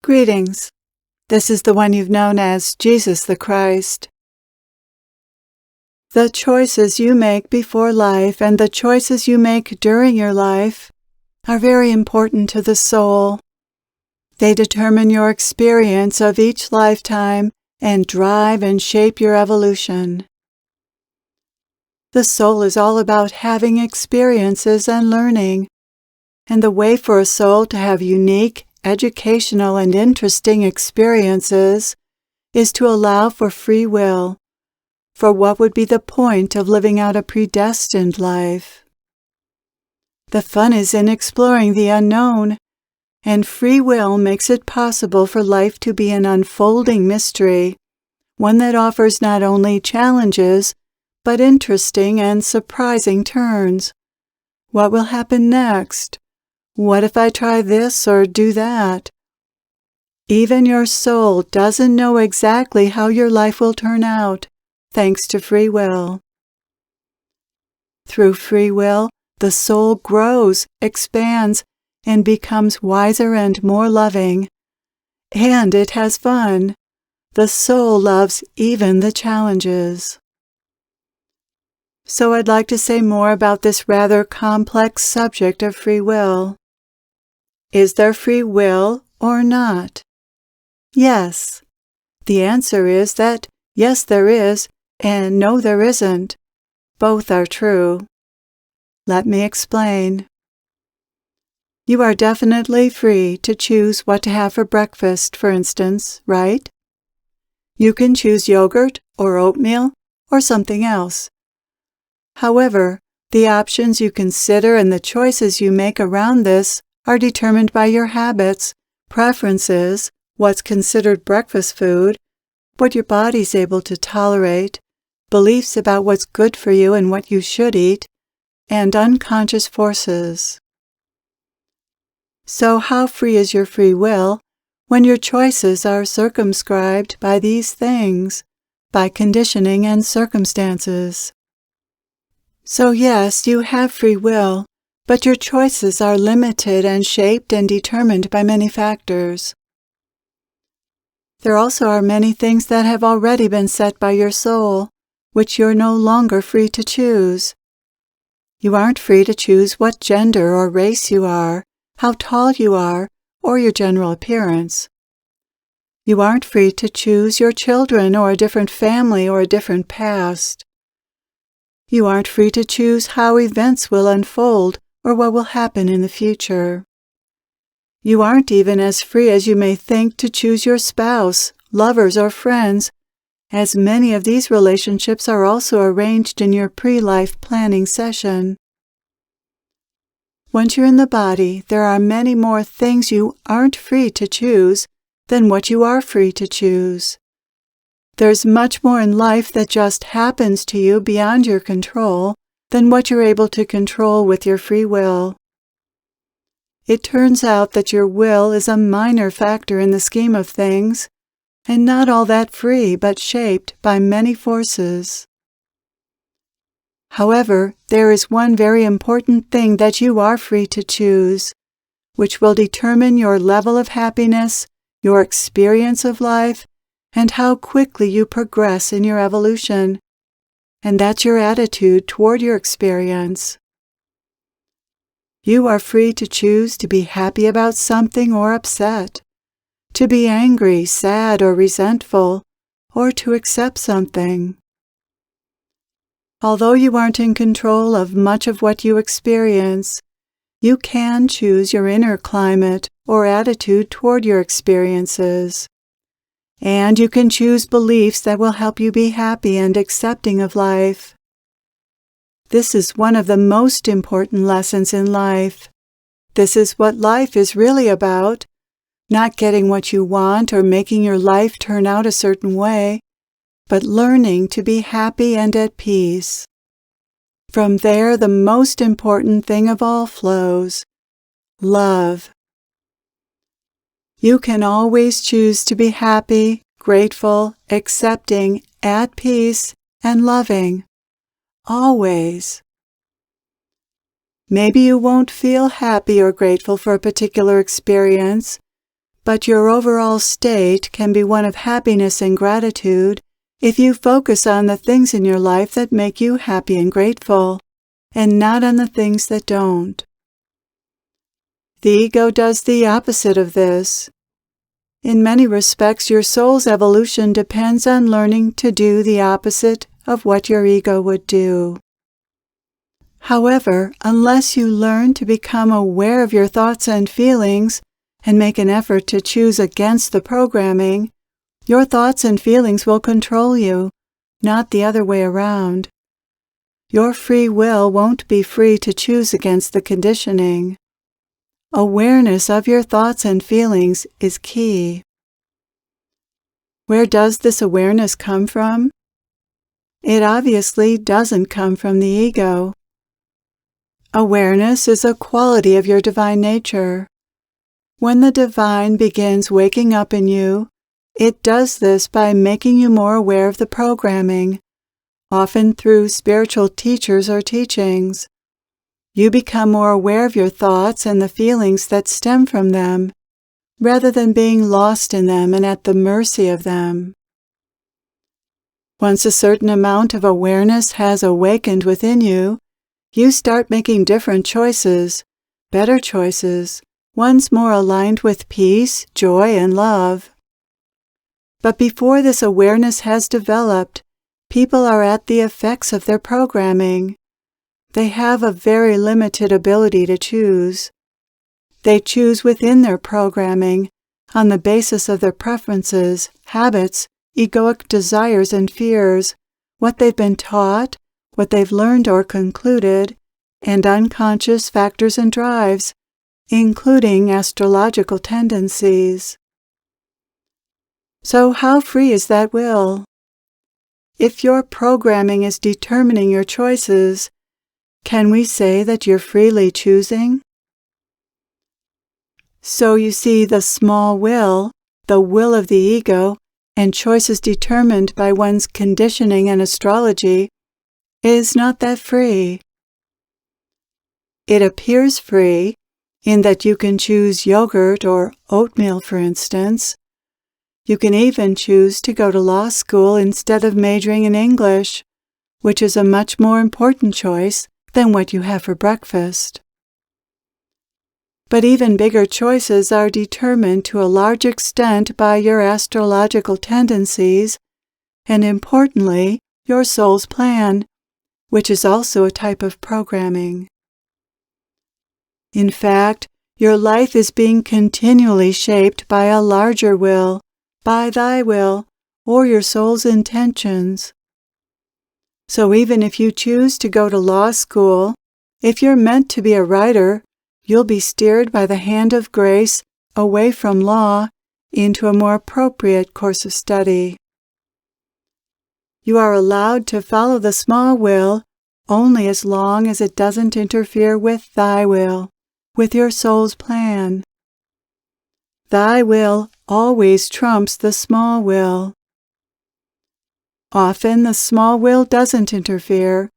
Greetings. This is the one you've known as Jesus the Christ. The choices you make before life and the choices you make during your life are very important to the soul. They determine your experience of each lifetime and drive and shape your evolution. The soul is all about having experiences and learning, and the way for a soul to have unique, educational, and interesting experiences is to allow for free will. For what would be the point of living out a predestined life? The fun is in exploring the unknown, and free will makes it possible for life to be an unfolding mystery, one that offers not only challenges, but interesting and surprising turns. What will happen next? What if I try this or do that? Even your soul doesn't know exactly how your life will turn out, thanks to free will. Through free will, the soul grows, expands, and becomes wiser and more loving. And it has fun. The soul loves even the challenges. So I'd like to say more about this rather complex subject of free will. Is there free will or not? Yes. The answer is that yes, there is, and no, there isn't. Both are true. Let me explain. You are definitely free to choose what to have for breakfast, for instance, right? You can choose yogurt or oatmeal or something else. However, the options you consider and the choices you make around this are determined by your habits, preferences, what's considered breakfast food, what your body's able to tolerate, beliefs about what's good for you and what you should eat, and unconscious forces. So how free is your free will when your choices are circumscribed by these things, by conditioning and circumstances? So yes, you have free will, but your choices are limited and shaped and determined by many factors. There also are many things that have already been set by your soul, which you're no longer free to choose. You aren't free to choose what gender or race you are, how tall you are, or your general appearance. You aren't free to choose your children or a different family or a different past. You aren't free to choose how events will unfold or what will happen in the future. You aren't even as free as you may think to choose your spouse, lovers, or friends, as many of these relationships are also arranged in your pre-life planning session. Once you're in the body, there are many more things you aren't free to choose than what you are free to choose. There's much more in life that just happens to you beyond your control than what you're able to control with your free will. It turns out that your will is a minor factor in the scheme of things, and not all that free but shaped by many forces. However, there is one very important thing that you are free to choose, which will determine your level of happiness, your experience of life, and how quickly you progress in your evolution, and that's your attitude toward your experience. You are free to choose to be happy about something or upset, to be angry, sad, or resentful, or to accept something. Although you aren't in control of much of what you experience, you can choose your inner climate or attitude toward your experiences. And you can choose beliefs that will help you be happy and accepting of life. This is one of the most important lessons in life. This is what life is really about, not getting what you want or making your life turn out a certain way, but learning to be happy and at peace. From there, the most important thing of all flows: love. You can always choose to be happy, grateful, accepting, at peace, and loving. Always. Maybe you won't feel happy or grateful for a particular experience, but your overall state can be one of happiness and gratitude if you focus on the things in your life that make you happy and grateful, and not on the things that don't. The ego does the opposite of this. In many respects, your soul's evolution depends on learning to do the opposite of what your ego would do. However, unless you learn to become aware of your thoughts and feelings and make an effort to choose against the programming, your thoughts and feelings will control you, not the other way around. Your free will won't be free to choose against the conditioning. Awareness of your thoughts and feelings is key. Where does this awareness come from? It obviously doesn't come from the ego. Awareness is a quality of your divine nature. When the divine begins waking up in you, it does this by making you more aware of the programming, often through spiritual teachers or teachings. You become more aware of your thoughts and the feelings that stem from them, rather than being lost in them and at the mercy of them. Once a certain amount of awareness has awakened within you, you start making different choices, better choices, ones more aligned with peace, joy, and love. But before this awareness has developed, people are at the effects of their programming. They have a very limited ability to choose. They choose within their programming, on the basis of their preferences, habits, egoic desires and fears, what they've been taught, what they've learned or concluded, and unconscious factors and drives, including astrological tendencies. So how free is that will? If your programming is determining your choices, can we say that you're freely choosing? So you see, the small will, the will of the ego, and choices determined by one's conditioning and astrology, is not that free. It appears free in that you can choose yogurt or oatmeal, for instance. You can even choose to go to law school instead of majoring in English, which is a much more important choice than what you have for breakfast. But even bigger choices are determined to a large extent by your astrological tendencies, and importantly, your soul's plan, which is also a type of programming. In fact, your life is being continually shaped by a larger will, by thy will, or your soul's intentions. So even if you choose to go to law school, if you're meant to be a writer, you'll be steered by the hand of grace away from law into a more appropriate course of study. You are allowed to follow the small will only as long as it doesn't interfere with thy will, with your soul's plan. Thy will always trumps the small will. Often the small will doesn't interfere,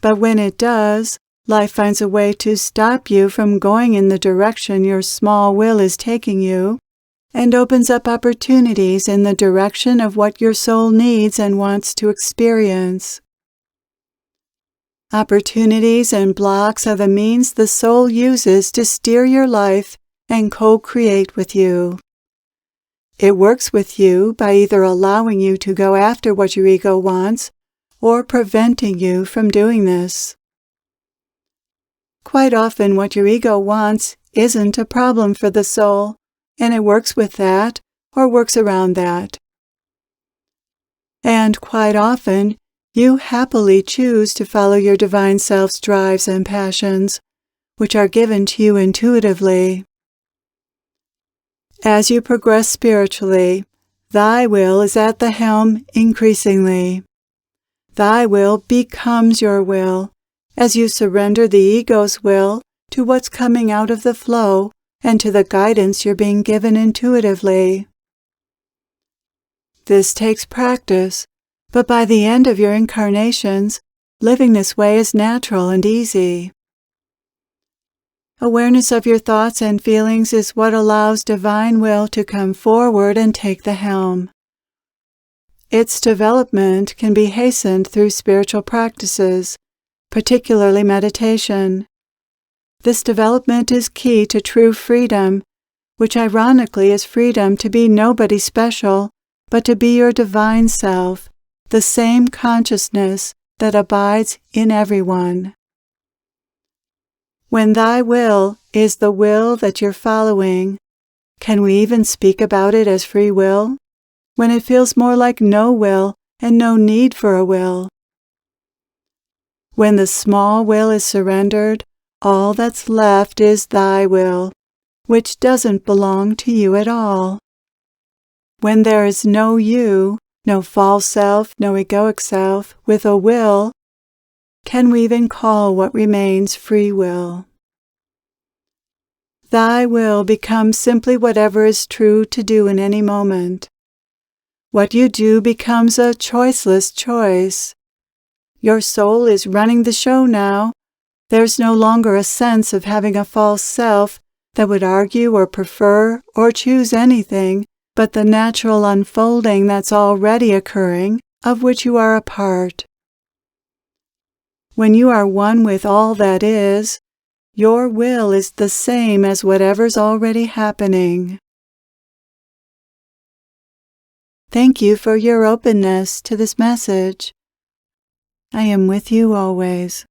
but when it does, life finds a way to stop you from going in the direction your small will is taking you, and opens up opportunities in the direction of what your soul needs and wants to experience. Opportunities and blocks are the means the soul uses to steer your life and co-create with you. It works with you by either allowing you to go after what your ego wants or preventing you from doing this. Quite often what your ego wants isn't a problem for the soul, and it works with that or works around that. And quite often, you happily choose to follow your divine self's drives and passions, which are given to you intuitively. As you progress spiritually, thy will is at the helm increasingly. Thy will becomes your will as you surrender the ego's will to what's coming out of the flow and to the guidance you're being given intuitively. This takes practice, but by the end of your incarnations, living this way is natural and easy. Awareness of your thoughts and feelings is what allows divine will to come forward and take the helm. Its development can be hastened through spiritual practices, particularly meditation. This development is key to true freedom, which ironically is freedom to be nobody special, but to be your divine self, the same consciousness that abides in everyone. When thy will is the will that you're following, can we even speak about it as free will? When it feels more like no will and no need for a will. When the small will is surrendered, all that's left is thy will, which doesn't belong to you at all. When there is no you, no false self, no egoic self, with a will, can we even call what remains free will? Thy will becomes simply whatever is true to do in any moment. What you do becomes a choiceless choice. Your soul is running the show now. There's no longer a sense of having a false self that would argue or prefer or choose anything but the natural unfolding that's already occurring, of which you are a part. When you are one with all that is, your will is the same as whatever's already happening. Thank you for your openness to this message. I am with you always.